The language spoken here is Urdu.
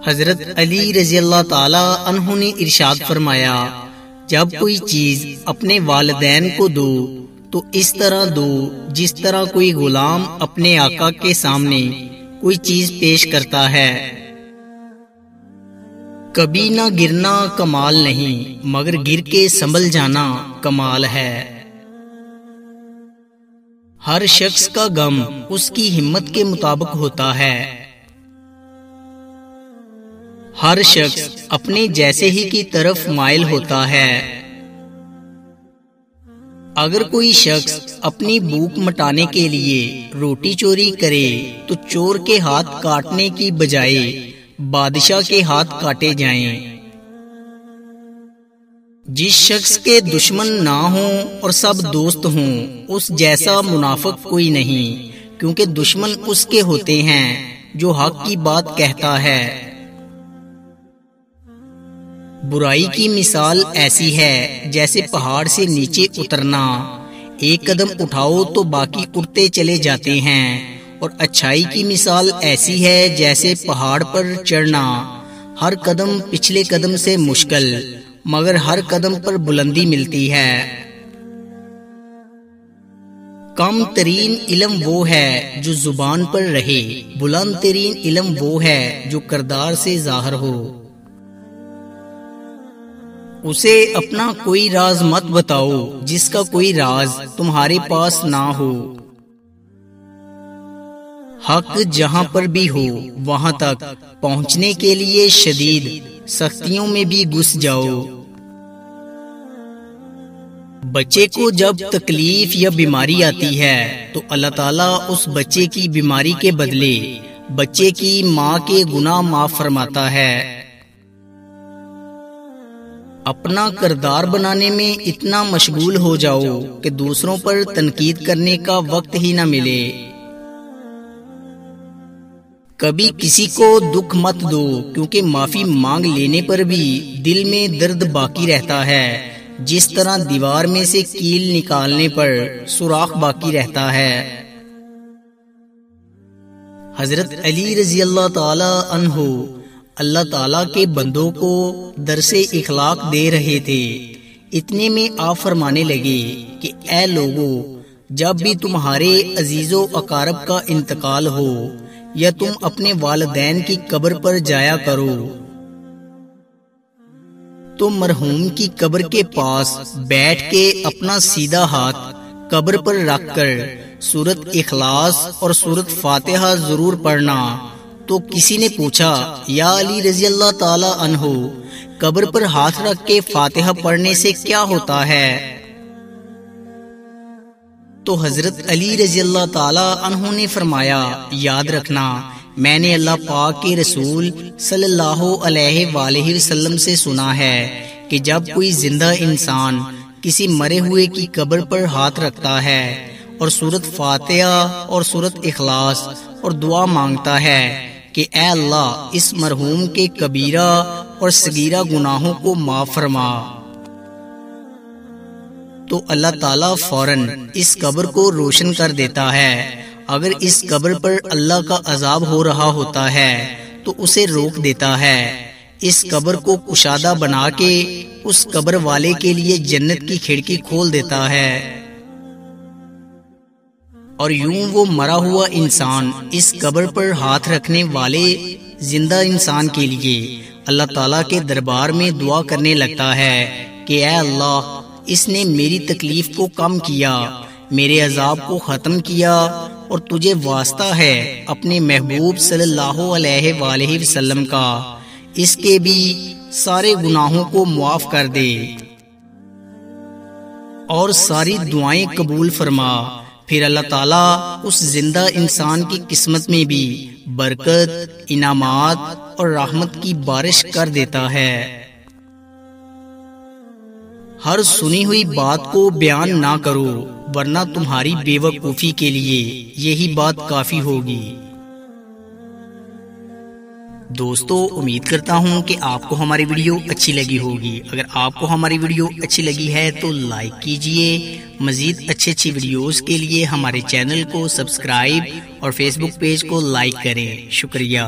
حضرت علی رضی اللہ تعالی عنہ نے ارشاد فرمایا، جب کوئی چیز اپنے والدین کو دو تو اس طرح دو جس طرح کوئی غلام اپنے آقا کے سامنے کوئی چیز پیش کرتا ہے۔ کبھی نہ گرنا کمال نہیں مگر گر کے سنبھل جانا کمال ہے۔ ہر شخص کا غم اس کی ہمت کے مطابق ہوتا ہے۔ ہر شخص اپنے جیسے ہی کی طرف مائل ہوتا ہے۔ اگر کوئی شخص اپنی بھوک مٹانے کے لیے روٹی چوری کرے تو چور کے ہاتھ کاٹنے کی بجائے بادشاہ کے ہاتھ کاٹے جائیں۔ جس شخص کے دشمن نہ ہوں اور سب دوست ہوں اس جیسا منافق کوئی نہیں، کیونکہ دشمن اس کے ہوتے ہیں جو حق کی بات کہتا ہے۔ برائی کی مثال ایسی ہے جیسے پہاڑ سے نیچے اترنا، ایک قدم اٹھاؤ تو باقی اٹھتے چلے جاتے ہیں، اور اچھائی کی مثال ایسی ہے جیسے پہاڑ پر چڑھنا، ہر قدم پچھلے قدم سے مشکل مگر ہر قدم پر بلندی ملتی ہے۔ کم ترین علم وہ ہے جو زبان پر رہے، بلند ترین علم وہ ہے جو کردار سے ظاہر ہو۔ اسے اپنا کوئی راز مت بتاؤ جس کا کوئی راز تمہارے پاس نہ ہو۔ حق جہاں پر بھی ہو وہاں تک پہنچنے کے لیے شدید سختیوں میں بھی گھس جاؤ۔ بچے کو جب تکلیف یا بیماری آتی ہے تو اللہ تعالیٰ اس بچے کی بیماری کے بدلے بچے کی ماں کے گناہ معاف فرماتا ہے۔ اپنا کردار بنانے میں اتنا مشغول ہو جاؤ کہ دوسروں پر تنقید کرنے کا وقت ہی نہ ملے۔ کبھی کسی کو دکھ مت دو، کیونکہ معافی مانگ لینے پر بھی دل میں درد باقی رہتا ہے، جس طرح دیوار میں سے کیل نکالنے پر سوراخ باقی رہتا ہے۔ حضرت علی رضی اللہ تعالی عنہ اللہ تعالیٰ کے بندوں کو درس اخلاق دے رہے تھے، اتنے میں آپ فرمانے لگے کہ اے لوگو، جب بھی تمہارے عزیز و اقارب کا انتقال ہو یا تم اپنے والدین کی قبر پر جایا کرو تو مرحوم کی قبر کے پاس بیٹھ کے اپنا سیدھا ہاتھ قبر پر رکھ کر سورت اخلاص اور سورت فاتحہ ضرور پڑھنا۔ تو کسی نے پوچھا، یا علی رضی اللہ تعالی عنہ، قبر پر ہاتھ رکھ کے فاتحہ پڑھنے سے کیا ہوتا ہے؟ تو حضرت علی رضی اللہ تعالی عنہ نے فرمایا، یاد رکھنا، میں نے اللہ پاک کے رسول صلی اللہ علیہ وآلہ وسلم سے سنا ہے کہ جب کوئی زندہ انسان کسی مرے ہوئے کی قبر پر ہاتھ رکھتا ہے اور سورت فاتحہ اور سورت اخلاص اور دعا مانگتا ہے کہ اے اللہ اس مرحوم کے کبیرہ اور صغیرہ گناہوں کو معاف فرما، تو اللہ تعالیٰ فوراً اس قبر کو روشن کر دیتا ہے۔ اگر اس قبر پر اللہ کا عذاب ہو رہا ہوتا ہے تو اسے روک دیتا ہے، اس قبر کو کشادہ بنا کے اس قبر والے کے لیے جنت کی کھڑکی کھول دیتا ہے، اور یوں وہ مرا ہوا انسان اس قبر پر ہاتھ رکھنے والے زندہ انسان کے لیے اللہ تعالیٰ کے دربار میں دعا کرنے لگتا ہے کہ اے اللہ، اس نے میری تکلیف کو کم کیا، میرے عذاب کو ختم کیا، اور تجھے واسطہ ہے اپنے محبوب صلی اللہ علیہ وآلہ وسلم کا، اس کے بھی سارے گناہوں کو معاف کر دے اور ساری دعائیں قبول فرما۔ پھر اللہ تعالیٰ اس زندہ انسان کی قسمت میں بھی برکت، انعامات اور رحمت کی بارش کر دیتا ہے۔ ہر سنی ہوئی بات کو بیان نہ کرو، ورنہ تمہاری بے وقوفی کے لیے یہی بات کافی ہوگی۔ دوستو امید کرتا ہوں کہ آپ کو ہماری ویڈیو اچھی لگی ہوگی۔ اگر آپ کو ہماری ویڈیو اچھی لگی ہے تو لائک کیجئے۔ مزید اچھی ویڈیوز کے لیے ہمارے چینل کو سبسکرائب اور فیس بک پیج کو لائک کریں۔ شکریہ۔